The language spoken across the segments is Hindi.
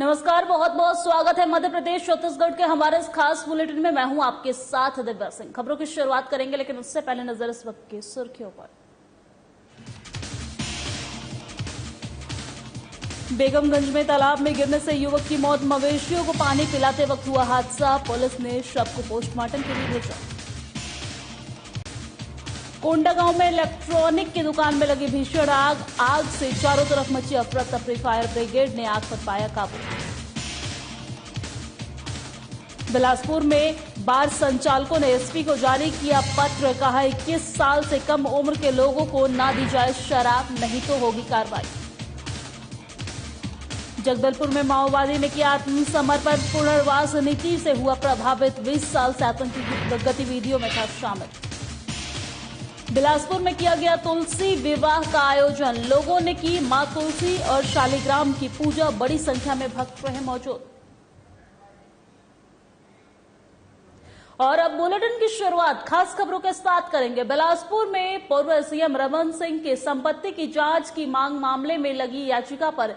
नमस्कार, बहुत बहुत स्वागत है मध्य प्रदेश छत्तीसगढ़ के हमारे इस खास बुलेटिन में। मैं हूं आपके साथ दिव्या सिंह। खबरों की शुरुआत करेंगे, लेकिन उससे पहले नजर इस वक्त की सुर्खियों पर। बेगमगंज में तालाब में गिरने से युवक की मौत। मवेशियों को पानी पिलाते वक्त हुआ हादसा। पुलिस ने शव को पोस्टमार्टम के लिए भेजा। कोंडागांव में इलेक्ट्रॉनिक की दुकान में लगी भीषण आग। आग से चारों तरफ मची अफरा तफरी। फायर ब्रिगेड ने आग पर पाया काबू। बिलासपुर में बार संचालकों ने एसपी को जारी किया पत्र। कहा 21 साल से कम उम्र के लोगों को ना दी जाए शराब, नहीं तो होगी कार्रवाई। जगदलपुर में माओवादी ने किया आत्मसमर्पण। पुनर्वास नीति से हुआ प्रभावित। 20 साल से आतंकी गतिविधियों में था शामिल। बिलासपुर में किया गया तुलसी विवाह का आयोजन। लोगों ने की मां तुलसी और शालिग्राम की पूजा। बड़ी संख्या में भक्त रहे मौजूद। और अब बुलेटिन की शुरुआत खास खबरों के साथ करेंगे। बिलासपुर में पूर्व सीएम रमन सिंह की संपत्ति की जांच की मांग मामले में लगी याचिका पर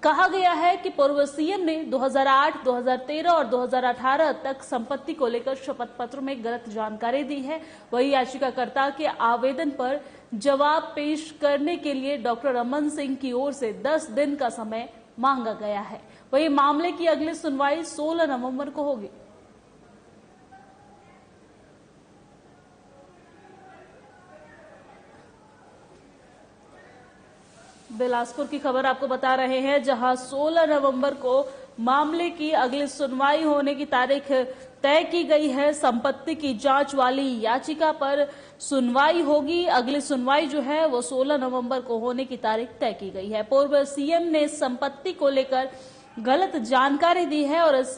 कहा गया है कि पूर्व सीएम ने 2008, 2013 और 2018 तक संपत्ति को लेकर शपथ पत्र में गलत जानकारी दी है। वही याचिकाकर्ता के आवेदन पर जवाब पेश करने के लिए डॉक्टर रमन सिंह की ओर से 10 दिन का समय मांगा गया है। वही मामले की अगली सुनवाई 16 नवंबर को होगी। बिलासपुर की खबर आपको बता रहे हैं, जहां 16 नवंबर को मामले की अगली सुनवाई होने की तारीख तय की गई है। संपत्ति की जांच वाली याचिका पर सुनवाई होगी। अगली सुनवाई जो है वो 16 नवंबर को होने की तारीख तय की गई है। पूर्व सीएम ने संपत्ति को लेकर गलत जानकारी दी है और इस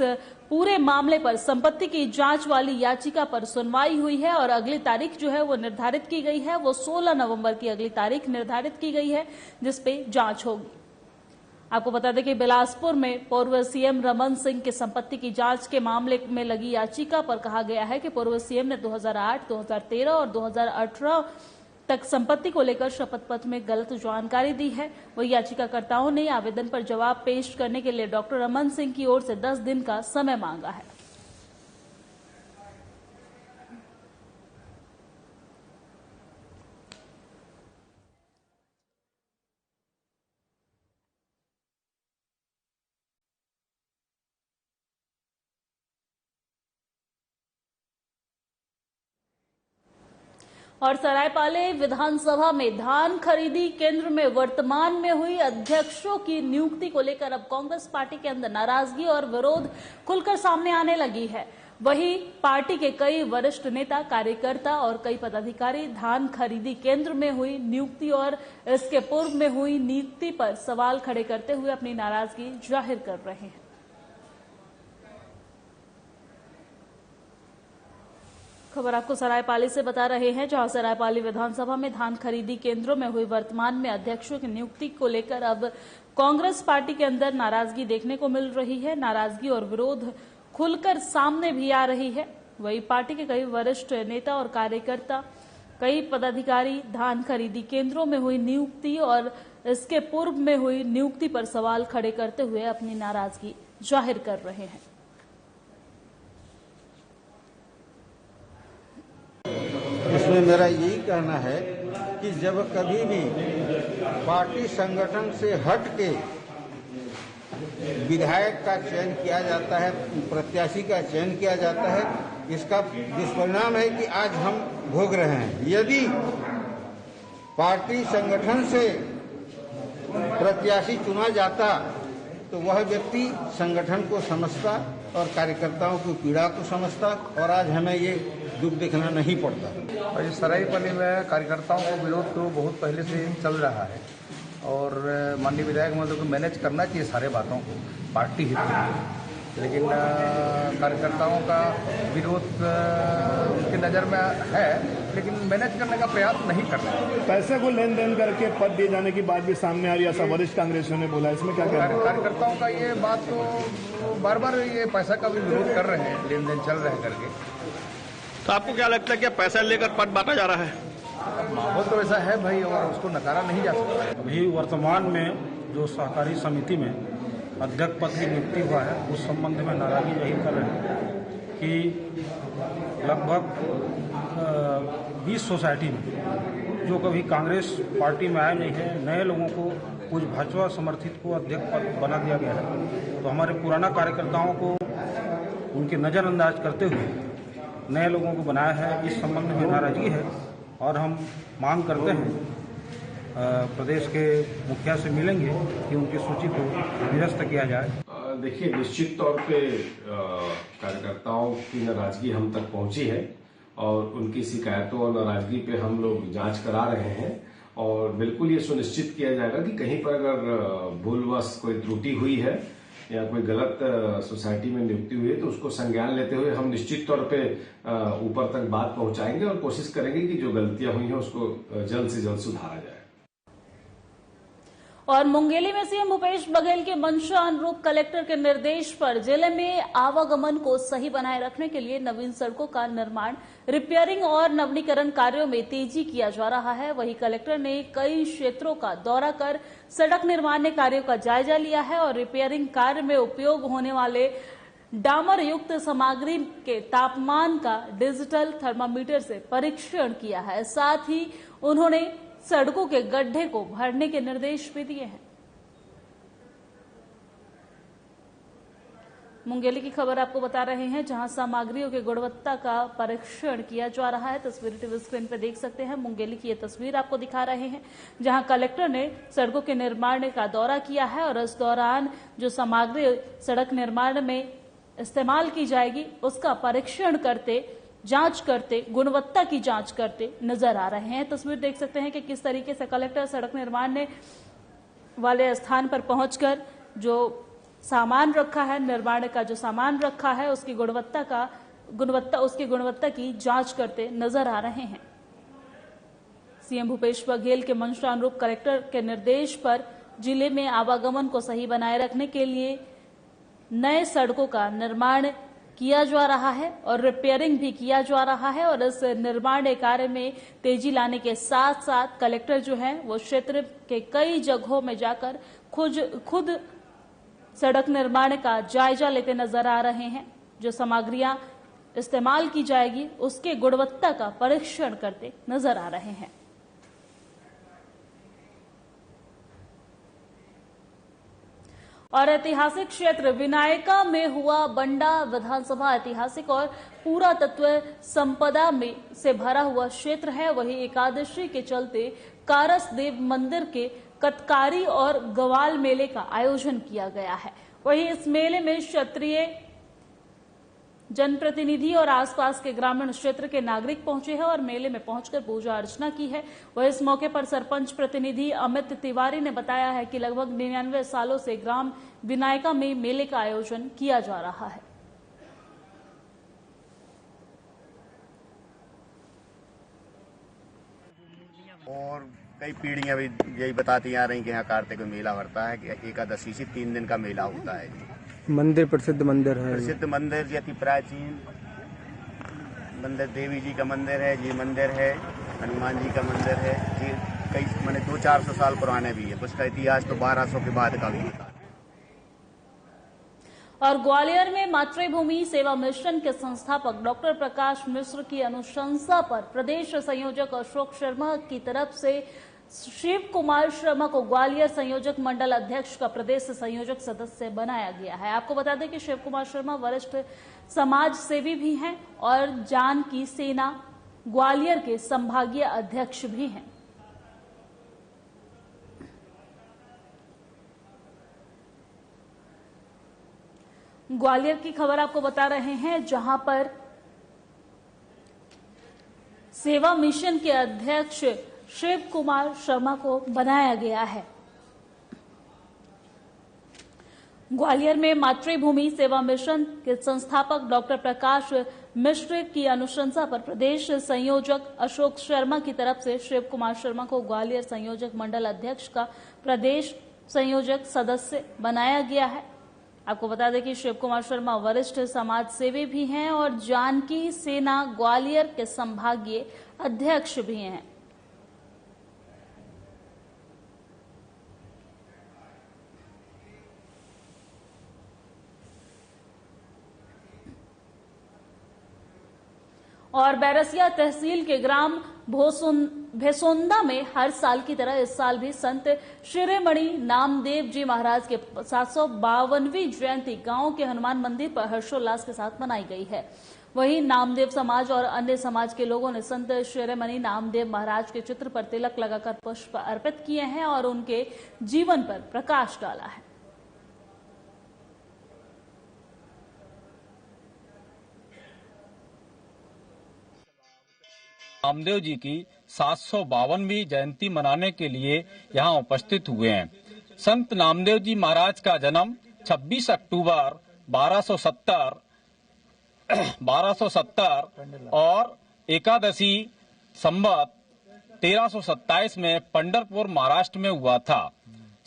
पूरे मामले पर संपत्ति की जांच वाली याचिका पर सुनवाई हुई है और अगली तारीख जो है वो निर्धारित की गई है। वो 16 नवंबर की अगली तारीख निर्धारित की गई है जिसपे जांच होगी। आपको बता दें कि बिलासपुर में पूर्व सीएम रमन सिंह की संपत्ति की जांच के मामले में लगी याचिका पर कहा गया है कि पूर्व सीएम ने 2008, 2013 और 2018 तक संपत्ति को लेकर शपथ पत्र में गलत जानकारी दी है। वही याचिकाकर्ताओं ने आवेदन पर जवाब पेश करने के लिए डॉक्टर रमन सिंह की ओर से 10 दिन का समय मांगा है। और सरायपाली विधानसभा में धान खरीदी केंद्र में वर्तमान में हुई अध्यक्षों की नियुक्ति को लेकर अब कांग्रेस पार्टी के अंदर नाराजगी और विरोध खुलकर सामने आने लगी है। वहीं पार्टी के कई वरिष्ठ नेता, कार्यकर्ता और कई पदाधिकारी धान खरीदी केंद्र में हुई नियुक्ति और इसके पूर्व में हुई नियुक्ति पर सवाल खड़े करते हुए अपनी नाराजगी जाहिर कर रहे हैं। खबर आपको सरायपाली से बता रहे हैं, जहां सरायपाली विधानसभा में धान खरीदी केंद्रों में हुई वर्तमान में अध्यक्षों की नियुक्ति को लेकर अब कांग्रेस पार्टी के अंदर नाराजगी देखने को मिल रही है। नाराजगी और विरोध खुलकर सामने भी आ रही है। वही पार्टी के कई वरिष्ठ नेता और कार्यकर्ता, कई पदाधिकारी धान खरीदी केंद्रों में हुई नियुक्ति और इसके पूर्व में हुई नियुक्ति पर सवाल खड़े करते हुए अपनी नाराजगी जाहिर कर रहे हैं। इसमें मेरा यही कहना है कि जब कभी भी पार्टी संगठन से हट के विधायक का चयन किया जाता है, प्रत्याशी का चयन किया जाता है, इसका दुष्परिणाम है कि आज हम भोग रहे हैं। यदि पार्टी संगठन से प्रत्याशी चुना जाता तो वह व्यक्ति संगठन को समझता और कार्यकर्ताओं की पीड़ा को समझता और आज हमें ये दुख देखना नहीं पड़ता। और इस सरायपाली में कार्यकर्ताओं को विरोध तो बहुत पहले से चल रहा है और माननीय विधायक महोदय को मैनेज करना चाहिए सारे बातों को पार्टी हित में, लेकिन कार्यकर्ताओं का विरोध उनकी नज़र में है, लेकिन मैनेज करने का प्रयास नहीं कर रहे। पैसे को लेन देन करके पद दिए जाने की बात भी सामने आ रही है, ऐसा वरिष्ठ कांग्रेसियों ने बोला। इसमें क्या कहना है? कार्यकर्ताओं का ये बात तो बार बार ये पैसा का भी विरोध कर रहे हैं, लेन देन चल रहे हैं करके। तो आपको क्या लगता है कि पैसा लेकर पद बांटा जा रहा है? माहौल तो ऐसा है भाई और उसको नकारा नहीं जा सकता। अभी वर्तमान में जो सहकारी समिति में अध्यक्ष पद की नियुक्ति हुआ है उस संबंध में नाराजगी जाहिर कर रहे हैं कि लगभग 20 सोसाइटी में जो कभी कांग्रेस पार्टी में आए नहीं है, नए लोगों को कुछ भाजपा समर्थित को अध्यक्ष पद बना दिया गया है। तो हमारे पुराना कार्यकर्ताओं को उनके नज़रअंदाज करते हुए नए लोगों को बनाया है। इस संबंध में नाराजगी है और हम मांग करते हैं प्रदेश के मुखिया से मिलेंगे कि उनकी सूची को निरस्त किया जाए। देखिए, निश्चित तौर पे कार्यकर्ताओं की नाराजगी हम तक पहुंची है और उनकी शिकायतों और नाराजगी पे हम लोग जांच करा रहे हैं और बिल्कुल ये सुनिश्चित किया जाएगा कि कहीं पर अगर भूलवश कोई त्रुटि हुई है या कोई गलत सोसाइटी में नियुक्ति हुई है तो उसको संज्ञान लेते हुए हम निश्चित तौर पे ऊपर तक बात पहुंचाएंगे और कोशिश करेंगे कि जो गलतियां हुई हैं उसको जल्द से जल्द सुधारा जाए। और मुंगेली में सीएम भूपेश बघेल के मंशा अनुरूप कलेक्टर के निर्देश पर जिले में आवागमन को सही बनाए रखने के लिए नवीन सड़कों का निर्माण, रिपेयरिंग और नवीनीकरण कार्यों में तेजी किया जा रहा है। वहीं कलेक्टर ने कई क्षेत्रों का दौरा कर सड़क निर्माण कार्यों का जायजा लिया है और रिपेयरिंग कार्य में उपयोग होने वाले डामर युक्त सामग्री के तापमान का डिजिटल थर्मामीटर से परीक्षण किया है। साथ ही उन्होंने सड़कों के गड्ढे को भरने के निर्देश भी दिए हैं। मुंगेली की खबर आपको बता रहे हैं, जहां सामग्रियों की गुणवत्ता का परीक्षण किया जा रहा है। तस्वीर टीवी स्क्रीन पर देख सकते हैं। मुंगेली की ये तस्वीर आपको दिखा रहे हैं, जहां कलेक्टर ने सड़कों के निर्माण का दौरा किया है और इस दौरान जो सामग्री सड़क निर्माण में इस्तेमाल की जाएगी उसका परीक्षण करते, जांच करते, गुणवत्ता की जांच करते नजर आ रहे हैं। तस्वीर देख सकते हैं कि किस तरीके से कलेक्टर सड़क निर्माण वाले स्थान पर पहुंचकर जो सामान रखा है, निर्माण का जो सामान रखा है उसकी गुणवत्ता की जांच करते नजर आ रहे हैं। सीएम भूपेश बघेल के मंशानुरूप कलेक्टर के निर्देश पर जिले में आवागमन को सही बनाए रखने के लिए नए सड़कों का निर्माण किया जा रहा है और रिपेयरिंग भी किया जा रहा है और इस निर्माण कार्य में तेजी लाने के साथ साथ कलेक्टर जो है वो क्षेत्र के कई जगहों में जाकर खुद सड़क निर्माण का जायजा लेते नजर आ रहे हैं। जो सामग्रियां इस्तेमाल की जाएगी उसके गुणवत्ता का परीक्षण करते नजर आ रहे हैं। और ऐतिहासिक क्षेत्र विनायका में हुआ बंडा विधानसभा ऐतिहासिक और पुरातत्व संपदा में से भरा हुआ क्षेत्र है। वहीं एकादशी के चलते कारस देव मंदिर के कतकारी और गवाल मेले का आयोजन किया गया है। वहीं इस मेले में क्षत्रिय जनप्रतिनिधि और आसपास के ग्रामीण क्षेत्र के नागरिक पहुंचे हैं और मेले में पहुंचकर पूजा अर्चना की है। वह इस मौके पर सरपंच प्रतिनिधि अमित तिवारी ने बताया है कि लगभग 99 सालों से ग्राम विनायका में मेले का आयोजन किया जा रहा है। और कई पीढ़ियां भी यही बताती आ रही कि यहाँ कार्तिक में मेला भरता है कि एकादशी से 3 दिन का मेला होता है। मंदिर प्रसिद्ध मंदिर है, प्रसिद्ध मंदिर जी, अति प्राचीन मंदिर, देवी जी का मंदिर है, ये मंदिर है, हनुमान जी का मंदिर है, ये कई मैंने 200-400 साल पुराने भी है। उसका इतिहास तो 1200 के बाद का भी होता है। और ग्वालियर में मातृभूमि सेवा मिशन के संस्थापक डॉक्टर प्रकाश मिश्र की अनुशंसा पर प्रदेश संयोजक अशोक शर्मा की तरफ से शिव कुमार शर्मा को ग्वालियर संयोजक मंडल अध्यक्ष का प्रदेश संयोजक सदस्य बनाया गया है। आपको बता दें कि शिव कुमार शर्मा वरिष्ठ समाज सेवी भी हैं और जानकी सेना ग्वालियर के संभागीय अध्यक्ष भी हैं। ग्वालियर की खबर आपको बता रहे हैं, जहां पर सेवा मिशन के अध्यक्ष शिव कुमार शर्मा को बनाया गया है। ग्वालियर में मातृभूमि सेवा मिशन के संस्थापक डॉक्टर प्रकाश मिश्र की अनुशंसा पर प्रदेश संयोजक अशोक शर्मा की तरफ से शिव कुमार शर्मा को ग्वालियर संयोजक मंडल अध्यक्ष का प्रदेश संयोजक सदस्य बनाया गया है। आपको बता दें कि शिव कुमार शर्मा वरिष्ठ समाज सेवी भी हैं और जानकी सेना ग्वालियर के संभागीय अध्यक्ष भी हैं। और बैरसिया तहसील के ग्राम भेसोंदा में हर साल की तरह इस साल भी संत शिरोमणि नामदेव जी महाराज के 752वीं जयंती गांव के हनुमान मंदिर पर हर्षोल्लास के साथ मनाई गई है। वहीं नामदेव समाज और अन्य समाज के लोगों ने संत शिरोमणि नामदेव महाराज के चित्र पर तिलक लगाकर पुष्प अर्पित किए हैं और उनके जीवन पर प्रकाश डाला है। नामदेव जी की 752वीं जयंती मनाने के लिए यहाँ उपस्थित हुए हैं। संत नामदेव जी महाराज का जन्म 26 अक्टूबर 1270 और एकादशी संवत 1327 में पंढरपुर महाराष्ट्र में हुआ था।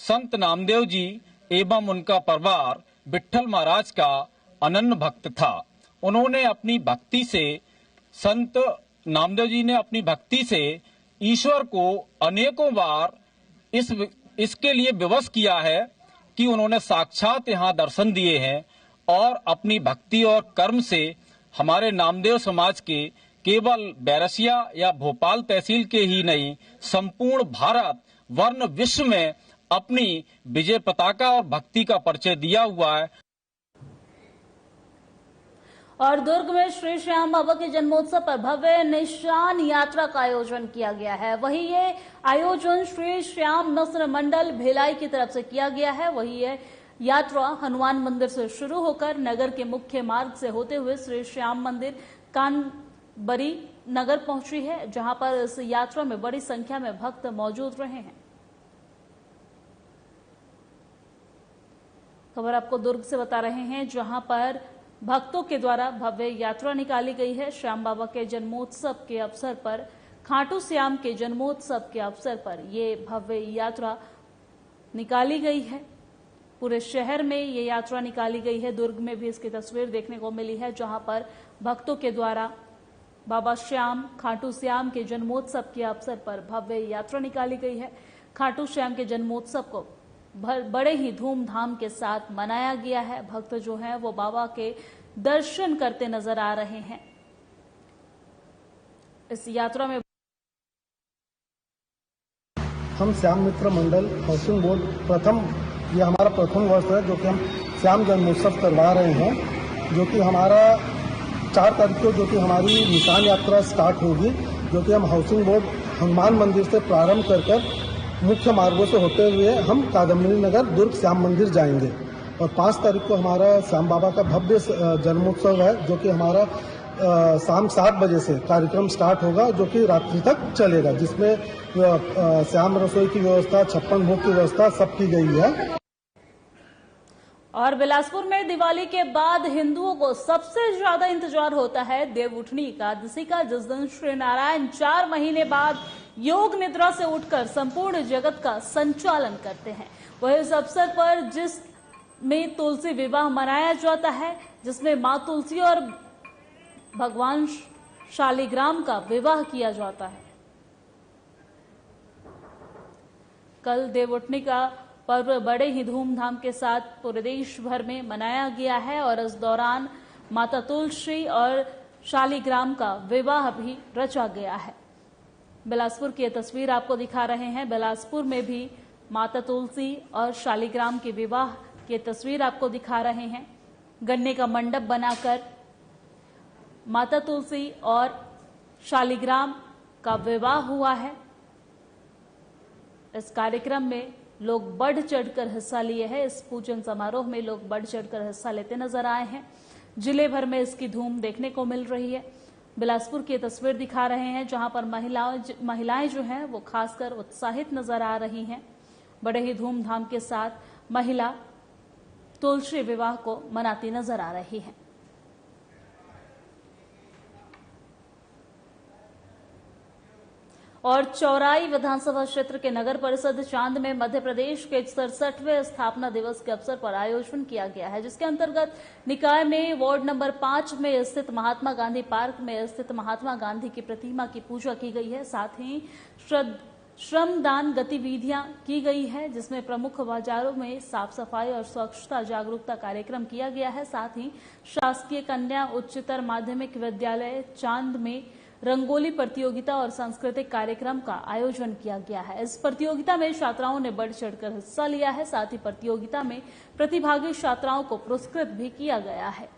संत नामदेव जी एवं उनका परिवार विठ्ठल महाराज का अनन्य भक्त था। उन्होंने अपनी भक्ति से संत नामदेव जी ने अपनी भक्ति से ईश्वर को अनेकों बार इसके लिए विवश किया है कि उन्होंने साक्षात यहाँ दर्शन दिए हैं और अपनी भक्ति और कर्म से हमारे नामदेव समाज के केवल बैरसिया या भोपाल तहसील के ही नहीं संपूर्ण भारत वर्ण विश्व में अपनी विजय पताका और भक्ति का परिचय दिया हुआ है। और दुर्ग में श्री श्याम बाबा के जन्मोत्सव पर भव्य निशान यात्रा का आयोजन किया गया है। वहीं ये आयोजन श्री श्याम मिश्र मंडल भिलाई की तरफ से किया गया है। वहीं ये यात्रा हनुमान मंदिर से शुरू होकर नगर के मुख्य मार्ग से होते हुए श्री श्याम मंदिर कानबरी नगर पहुंची है, जहां पर इस यात्रा में बड़ी संख्या में भक्त मौजूद रहे हैं। खबर आपको दुर्ग से बता रहे हैं, जहां पर भक्तों के द्वारा भव्य यात्रा निकाली गई है। श्याम बाबा के जन्मोत्सव के अवसर पर, खाटू श्याम के जन्मोत्सव के अवसर पर ये भव्य यात्रा निकाली गई है। पूरे शहर में ये यात्रा निकाली गई है। दुर्ग में भी इसकी तस्वीर देखने को मिली है, जहां पर भक्तों के द्वारा बाबा श्याम खाटू श्याम के जन्मोत्सव के अवसर पर भव्य यात्रा निकाली गई है। खाटू श्याम के जन्मोत्सव को बड़े ही धूमधाम के साथ मनाया गया है। भक्त जो हैं वो बाबा के दर्शन करते नजर आ रहे हैं। इस यात्रा में हम श्याम मित्र मंडल हाउसिंग बोर्ड ये हमारा प्रथम वर्ष है जो कि हम श्याम जन्मोत्सव करवा रहे हैं, जो कि हमारा 4 तारीख को जो कि हमारी निशान यात्रा स्टार्ट होगी, जो कि हम हाउसिंग बोर्ड हनुमान मंदिर से प्रारंभ कर मुख्य मार्गों से होते हुए हम कादम्बिनी नगर दुर्ग श्याम मंदिर जाएंगे। और 5 तारीख को हमारा श्याम बाबा का भव्य जन्मोत्सव है, जो कि हमारा शाम 7 बजे से कार्यक्रम स्टार्ट होगा, जो कि रात्रि तक चलेगा, जिसमें श्याम रसोई की व्यवस्था, 56 भोग की व्यवस्था सब की गई है। और बिलासपुर में दिवाली के बाद हिंदुओं को सबसे ज्यादा इंतजार होता है देवउठनी एकादशी का, जिस दिन श्री नारायण 4 महीने बाद योग निद्रा से उठकर संपूर्ण जगत का संचालन करते हैं। वह इस अवसर पर जिसमें तुलसी विवाह मनाया जाता है, जिसमें मां तुलसी और भगवान शालिग्राम का विवाह किया जाता है। कल देवउठनी का पर्व बड़े ही धूमधाम के साथ पूरे देश भर में मनाया गया है और इस दौरान माता तुलसी और शालिग्राम का विवाह भी रचा गया है। बिलासपुर की तस्वीर आपको दिखा रहे हैं। बिलासपुर में भी माता तुलसी और शालिग्राम के विवाह की तस्वीर आपको दिखा रहे हैं। गन्ने का मंडप बनाकर माता तुलसी और शालिग्राम का विवाह हुआ है। इस कार्यक्रम में लोग बढ़ चढ़कर हिस्सा लिए हैं। इस पूजन समारोह में लोग बढ़ चढ़कर हिस्सा लेते नजर आए हैं। जिले भर में इसकी धूम देखने को मिल रही है। बिलासपुर की तस्वीर दिखा रहे हैं, जहां पर महिलाएं जो हैं वो खासकर उत्साहित नजर आ रही हैं। बड़े ही धूमधाम के साथ महिला तुलसी विवाह को मनाती नजर आ रही है। और चौराई विधानसभा क्षेत्र के नगर परिषद चांद में मध्य प्रदेश के 67वें स्थापना दिवस के अवसर पर आयोजन किया गया है, जिसके अंतर्गत निकाय में वार्ड नंबर 5 में स्थित महात्मा गांधी पार्क में स्थित महात्मा गांधी की प्रतिमा की पूजा की गई है। साथ ही श्रमदान गतिविधियां की गई है, जिसमें प्रमुख बाजारों में साफ सफाई और स्वच्छता जागरूकता कार्यक्रम किया गया है। साथ ही शासकीय कन्या उच्चतर माध्यमिक विद्यालय चांद में रंगोली प्रतियोगिता और सांस्कृतिक कार्यक्रम का आयोजन किया गया है। इस प्रतियोगिता में छात्राओं ने बढ़ चढ़कर हिस्सा लिया है। साथ ही प्रतियोगिता में प्रतिभागी छात्राओं को पुरस्कृत भी किया गया है।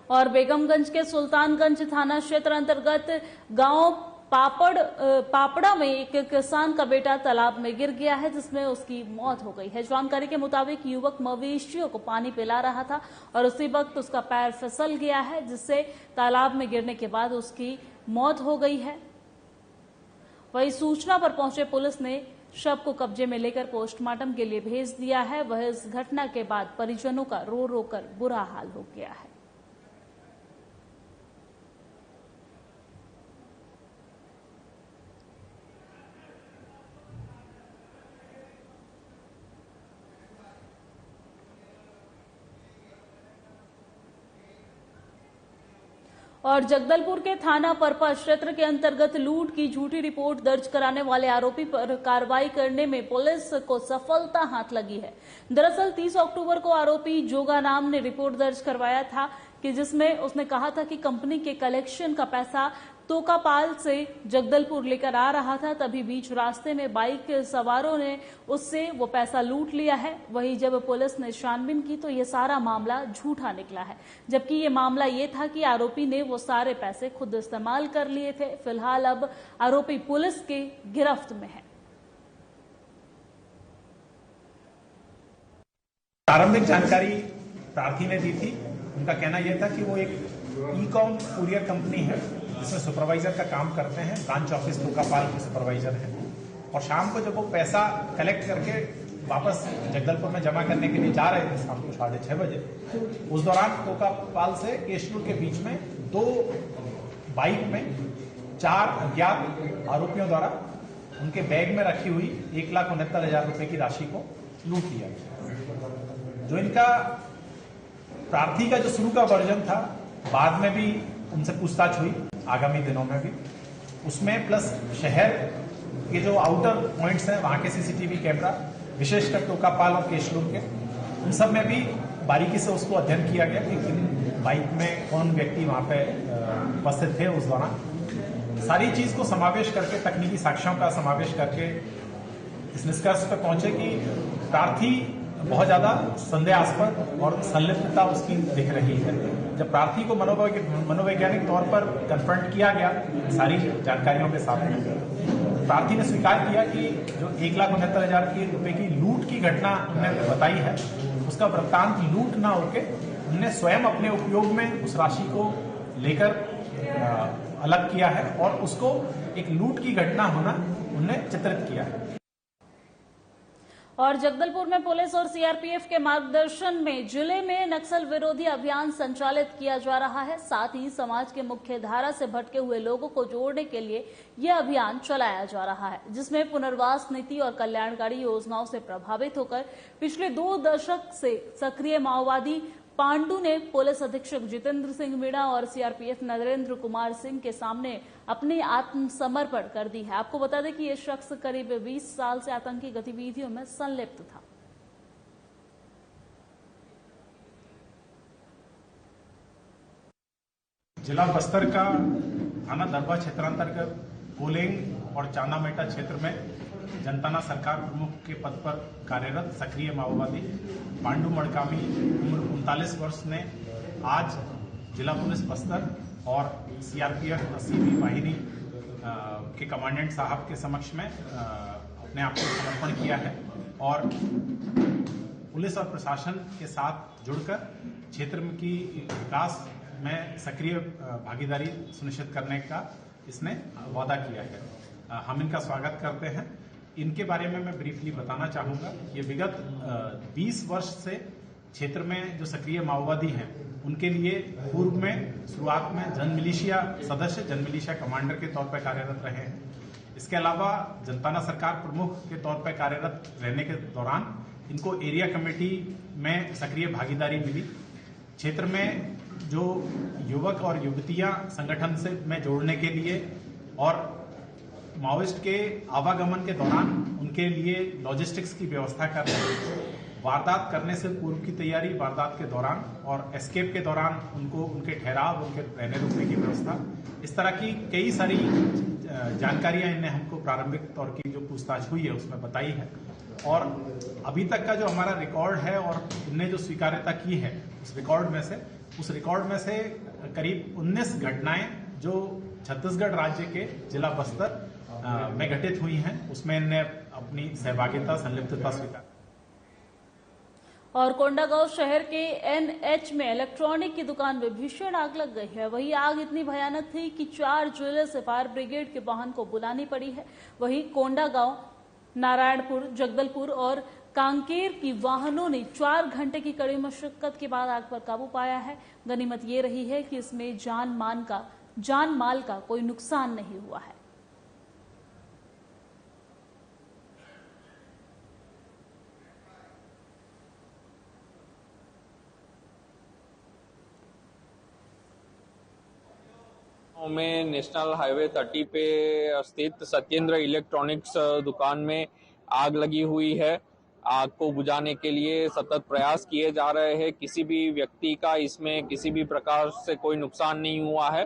और बेगमगंज के सुल्तानगंज थाना क्षेत्र अंतर्गत गांव पापड़ा में एक किसान का बेटा तालाब में गिर गया है, जिसमें उसकी मौत हो गई है। जानकारी के मुताबिक युवक मवेशियों को पानी पिला रहा था और उसी वक्त उसका पैर फिसल गया है, जिससे तालाब में गिरने के बाद उसकी मौत हो गई है। वही सूचना पर पहुंचे पुलिस ने शव को कब्जे में लेकर पोस्टमार्टम के लिए भेज दिया है। वह इस घटना के बाद परिजनों का रो रो कर बुरा हाल हो गया है। और जगदलपुर के थाना परपा क्षेत्र के अंतर्गत लूट की झूठी रिपोर्ट दर्ज कराने वाले आरोपी पर कार्रवाई करने में पुलिस को सफलता हाथ लगी है। दरअसल 30 अक्टूबर को आरोपी जोगा नाम ने रिपोर्ट दर्ज करवाया था कि जिसमें उसने कहा था कि कंपनी के कलेक्शन का पैसा तोकापाल से जगदलपुर लेकर आ रहा था। तभी बीच रास्ते में बाइक सवारों ने उससे वो पैसा लूट लिया है। वहीं जब पुलिस ने छानबीन की तो ये सारा मामला झूठा निकला है, जबकि ये मामला ये था कि आरोपी ने वो सारे पैसे खुद इस्तेमाल कर लिए थे। फिलहाल अब आरोपी पुलिस के गिरफ्त में है। प्रारंभिक जानकारी प्रार्थी ने दी थी। उनका कहना यह था कि वो एक ई-कॉम कुरियर कंपनी है जिसमें सुपरवाइजर का काम करते हैं, ब्रांच ऑफिस तोकापाल के सुपरवाइजर हैं। और शाम को जब वो पैसा कलेक्ट करके वापस जगदलपुर में जमा करने के लिए जा रहे थे शाम को 6:30 बजे, उस दौरान तोकापाल से केशलूर के बीच में 2 बाइक में 4 अज्ञात आरोपियों द्वारा उनके बैग में रखी हुई 1,69,000 रुपए की राशि को लूट लिया गया। जो इनका प्रार्थी का जो शुरू का वर्जन था, बाद में भी उनसे पूछताछ हुई आगामी दिनों में भी, उसमें प्लस शहर के जो आउटर पॉइंट्स हैं वहां के सीसीटीवी कैमरा, विशेषकर तोकापाल और केशलूर के, उन सब में भी बारीकी से उसको अध्ययन किया गया कि किन बाइक में कौन व्यक्ति वहां पे उपस्थित थे उस दौरान। सारी चीज को समावेश करके, तकनीकी साक्ष्यों का समावेश करके इस निष्कर्ष पर पहुंचे कि प्रार्थी बहुत ज्यादा संदेहास्पद और संलिप्तता उसकी दिख रही है। जब प्रार्थी को मनोवैज्ञानिक तौर पर कन्फ्रंट किया गया सारी जानकारियों के साथ में, प्रार्थी ने स्वीकार किया कि जो 1,69,000 रुपए की लूट की घटना उन्होंने बताई है, उसका वृत्तांत लूट ना होके उन्होंने स्वयं अपने उपयोग में उस राशि को लेकर अलग किया है और उसको एक लूट की घटना होना उन्होंने चित्रित किया है। और जगदलपुर में पुलिस और सीआरपीएफ के मार्गदर्शन में जिले में नक्सल विरोधी अभियान संचालित किया जा रहा है। साथ ही समाज के मुख्य धारा से भटके हुए लोगों को जोड़ने के लिए यह अभियान चलाया जा रहा है, जिसमें पुनर्वास नीति और कल्याणकारी योजनाओं से प्रभावित होकर पिछले 2 दशक से सक्रिय माओवादी पांडु ने पुलिस अधीक्षक जितेंद्र सिंह मीणा और सीआरपीएफ नरेंद्र कुमार सिंह के सामने अपनी आत्मसमर्पण कर दी है। आपको बता दें कि यह शख्स करीब 20 साल से आतंकी गतिविधियों में संलिप्त था। जिला बस्तर का थाना दरबा क्षेत्रांतर्गत कोलेंग और चांदामेटा क्षेत्र में जनताना सरकार प्रमुख के पद पर कार्यरत सक्रिय माओवादी पांडु मड़कामी उम्र 39 वर्ष ने आज जिला पुलिस बस्तर और सीआरपीएफ 80वीं वाहिनी के कमांडेंट साहब के समक्ष में अपने आप को समर्पण किया है और पुलिस और प्रशासन के साथ जुड़कर क्षेत्र की विकास में सक्रिय भागीदारी सुनिश्चित करने का इसने वादा किया है। हम इनका स्वागत करते हैं। इनके बारे में मैं ब्रीफली बताना चाहूंगा। ये विगत 20 वर्ष से क्षेत्र में जो सक्रिय माओवादी हैं उनके लिए पूर्व में शुरुआत में जन मिलिशिया सदस्य, जन मिलिशिया कमांडर के तौर पर कार्यरत रहे हैं। इसके अलावा जनताना सरकार प्रमुख के तौर पर कार्यरत रहने के दौरान इनको एरिया कमेटी में सक्रिय भागीदारी मिली। क्षेत्र में जो युवक और युवतियां संगठन से में जोड़ने के लिए और माओइस्ट के आवागमन के दौरान उनके लिए लॉजिस्टिक्स की व्यवस्था कर रहे हैं, वारदात करने से पूर्व की तैयारी, वारदात के दौरान और एस्केप के दौरान उनको उनके ठहराव, उनके रहने रुकने की व्यवस्था, इस तरह की कई सारी जानकारियां इन्हें हमको प्रारंभिक तौर की जो पूछताछ हुई है उसमें बताई है। और अभी तक का जो हमारा रिकॉर्ड है और इनने जो स्वीकार्यता की है उस रिकॉर्ड में से करीब 19 घटनाएं जो छत्तीसगढ़ राज्य के जिला बस्तर में घटित हुई हैं, उसमें इनने अपनी सहभागिता, संलिप्तता स्वीकार। और कोंडागांव शहर के NH में इलेक्ट्रॉनिक की दुकान में भीषण आग लग गई है। वही आग इतनी भयानक थी कि 4 जिले से फायर ब्रिगेड के वाहन को बुलानी पड़ी है। वही कोंडागांव, नारायणपुर, जगदलपुर और कांकेर की वाहनों ने 4 घंटे की कड़ी मशक्कत के बाद आग पर काबू पाया है। गनीमत ये रही है कि इसमें जान माल का कोई नुकसान नहीं हुआ है। में नेशनल हाईवे 30 पे स्थित सत्येंद्र इलेक्ट्रॉनिक्स दुकान में आग लगी हुई है। आग को बुझाने के लिए सतत प्रयास किए जा रहे हैं। किसी भी व्यक्ति का इसमें किसी भी प्रकार से कोई नुकसान नहीं हुआ है।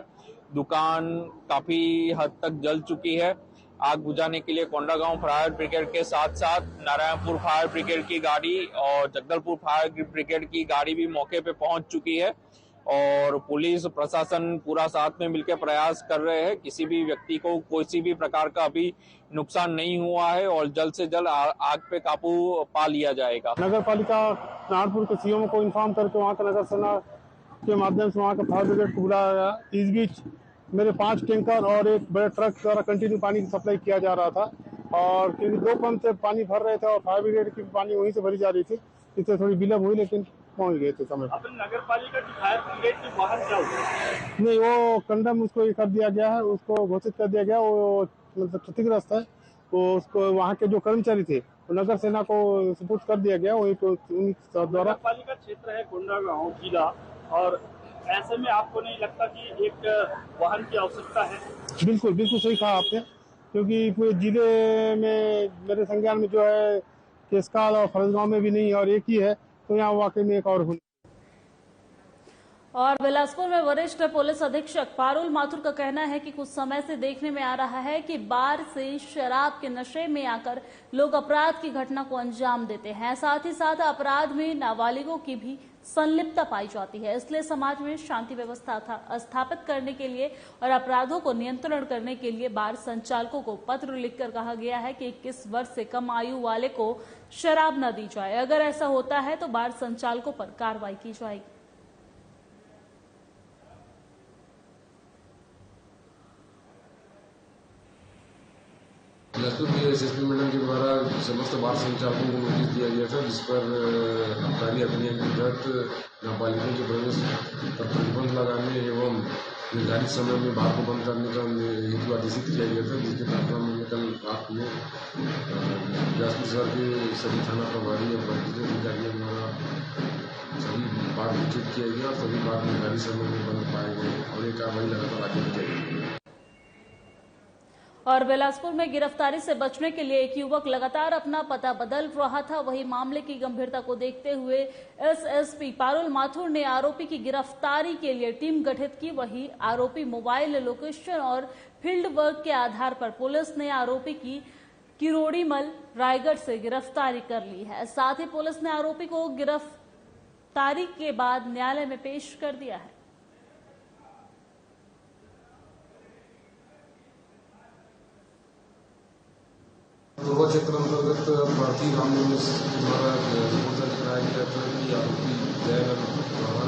दुकान काफी हद तक जल चुकी है। आग बुझाने के लिए कोंडागांव फायर ब्रिगेड के साथ साथ नारायणपुर फायर ब्रिगेड की गाड़ी और जगदलपुर फायर ब्रिगेड की गाड़ी भी मौके पे पहुंच चुकी है और पुलिस प्रशासन पूरा साथ में मिलकर प्रयास कर रहे हैं। किसी भी व्यक्ति को किसी भी प्रकार का अभी नुकसान नहीं हुआ है और जल्द से जल्द आग पे काबू पा लिया जाएगा। नगर पालिका नागपुर के सीएम को इन्फॉर्म करके वहाँ का नगर सेना के माध्यम से वहाँ का फायर ब्रिगेड को बुलाया गया। इस बीच मेरे 5 टैंकर और एक बड़े ट्रक द्वारा कंटिन्यू पानी की सप्लाई किया जा रहा था और क्योंकि 2 पंप से पानी भर रहे थे और फायर ब्रिगेड की पानी वहीं से भरी जा रही थी, इससे थोड़ी विलम्ब हुई लेकिन पहुंच गए थे समय। नगर पालिका की फायर ब्रिगेड के बाहर क्या हुआ? नहीं, वो कंडम उसको कर दिया गया है, उसको घोषित कर दिया गया। वो मतलब क्षतिग्रस्त है, वो उसको वहाँ के जो कर्मचारी थे वो नगर सेना को सुपुर्द कर दिया गया। वही द्वारा नगर पालिका क्षेत्र है कोंडागांव जिला, और ऐसे में आपको नहीं लगता कि एक वाहन की आवश्यकता है? बिल्कुल सही कहा आपने, क्योंकि पूरे जिले में मेरे संज्ञान में जो है केसकाल और फरसगांव में भी नहीं और एक ही है, तो यहाँ वाकई में एक और होनी। और बिलासपुर में वरिष्ठ पुलिस अधीक्षक पारुल माथुर का कहना है कि कुछ समय से देखने में आ रहा है कि बार से शराब के नशे में आकर लोग अपराध की घटना को अंजाम देते हैं। साथ ही साथ अपराध में नाबालिगों की भी संलिप्तता पाई जाती है। इसलिए समाज में शांति व्यवस्था स्थापित करने के लिए और अपराधों को नियंत्रण करने के लिए बार संचालकों को पत्र लिखकर कहा गया है कि 21 वर्ष से कम आयु वाले को शराब न दी जाए। अगर ऐसा होता है तो बार संचालकों पर कार्रवाई की जाएगी। बिलासपुर की एसएसपी मैडम के द्वारा समस्त बार संचालकों को नोटिस दिया गया था, जिस पर आबकारी अधिनियम के तहत नाबालिगों के प्रवेश पर प्रतिबंध लगाने एवं निर्धारित समय में बार को बंद करने का हेतु आदेशित किया गया था, जिसके तहत हमने कल रात में बिलासपुर शहर के सभी थाना प्रभारी और वरिष्ठ अधिकारियों द्वारा सभी बार विकसित किया गया और सभी बार निर्धारित समय में बंद पाए गए और ये कार्रवाई लगातार आगे की जाएगी। और बिलासपुर में गिरफ्तारी से बचने के लिए एक युवक लगातार अपना पता बदल रहा था। वही मामले की गंभीरता को देखते हुए एसएसपी पारुल माथुर ने आरोपी की गिरफ्तारी के लिए टीम गठित की। वही आरोपी मोबाइल लोकेशन और फील्ड वर्क के आधार पर पुलिस ने आरोपी की किरोड़ीमल रायगढ़ से गिरफ्तारी कर ली है। साथ ही पुलिस ने आरोपी को गिरफ्तारी के बाद न्यायालय में पेश कर दिया है। दुर्गा क्षेत्र अंतर्गत प्रार्थी रामनवमी द्वारा रिपोर्ट दर्ज कराया गया था कि आरोपी दयानंद द्वारा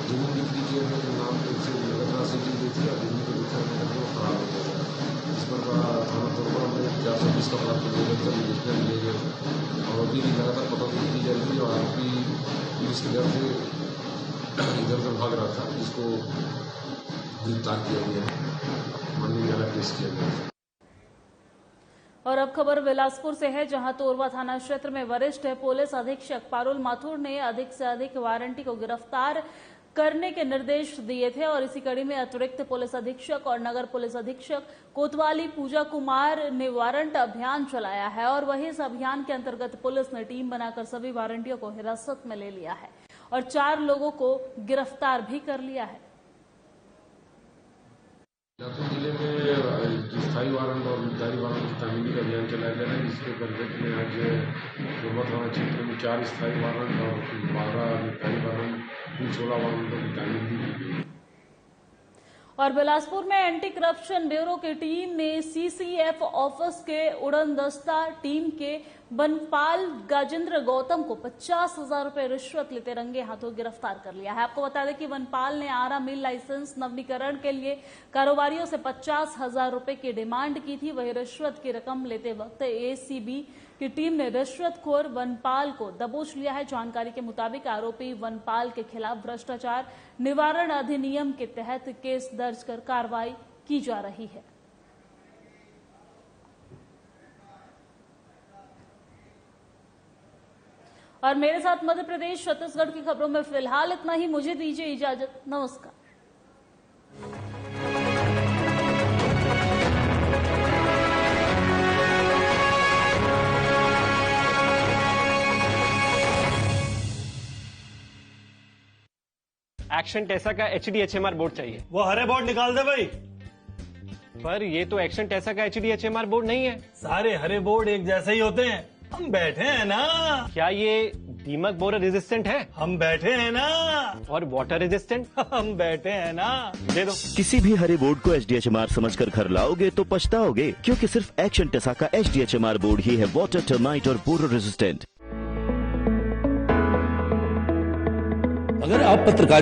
जमीन बिक्री के नाम पे उसे नगद राशि दी गई थी और जमीन को बिक्री करने का फरार हो गया था। इस पर थाना तोरबा में 420 का अपराध पंजीबद्ध कर रजिस्टर लिए गए थे और अभी लगातार पताखोर की जा रही थी और आरोपी पुलिस के घर से इधर उधर भाग रहा था, जिसको गिरफ्तार किया गया, माननीय न्यायालय पेश किया गया। और अब खबर बिलासपुर से है, जहां तोरवा थाना क्षेत्र में वरिष्ठ पुलिस अधीक्षक पारुल माथुर ने अधिक से अधिक वारंटी को गिरफ्तार करने के निर्देश दिए थे और इसी कड़ी में अतिरिक्त पुलिस अधीक्षक और नगर पुलिस अधीक्षक कोतवाली पूजा कुमार ने वारंट अभियान चलाया है और वही इस अभियान के अंतर्गत पुलिस ने टीम बनाकर सभी वारंटियों को हिरासत में ले लिया है और 4 लोगों को गिरफ्तार भी कर लिया है। बिलासपुर जिले में स्थायी वारंट और मिलदारी वारंट की तामीली का अभियान चलाया जा रहा है, जिसके अंतर्गत में आज तोरवा थाना क्षेत्र में 4 स्थायी वारंट और 12 मिलदारी वारंट, कुल 16 वारंटों की तामीली की गई। और बिलासपुर में एंटी करप्शन ब्यूरो की टीम ने सीसीएफ ऑफिस के उड़नदस्ता टीम के बनपाल गाजेंद्र गौतम को 50,000 रुपए रिश्वत लेते रंगे हाथों गिरफ्तार कर लिया है। आपको बता दें कि बनपाल ने आरा मिल लाइसेंस नवीनीकरण के लिए कारोबारियों से 50,000 रुपए की डिमांड की थी। वही रिश्वत की रकम लेते वक्त एसीबी की टीम ने रिश्वतखोर वनपाल को दबोच लिया है। जानकारी के मुताबिक आरोपी वनपाल के खिलाफ भ्रष्टाचार निवारण अधिनियम के तहत केस दर्ज कर कार्रवाई की जा रही है। और मेरे साथ मध्य प्रदेश छत्तीसगढ़ की खबरों में फिलहाल इतना ही। मुझे दीजिए इजाजत, नमस्कार। एक्शन टेसा का HDHMR बोर्ड चाहिए। वो हरे बोर्ड निकाल दे भाई। पर ये तो एक्शन टेसा का HDHMR बोर्ड नहीं है। सारे हरे बोर्ड एक जैसे ही होते हैं। हम बैठे हैं ना। क्या ये दीमक बोरर रेजिस्टेंट है? हम बैठे हैं ना। और वाटर रेजिस्टेंट? हम बैठे हैं ना। दे दो। किसी भी हरे बोर्ड को HDHMR समझकर घर लाओगे तो पछताओगे, क्योंकि सिर्फ एक्शन टेसा का HDHMR बोर्ड ही है वाटर, टर्माइट और बोरर रेजिस्टेंट। अगर आप पत्रकार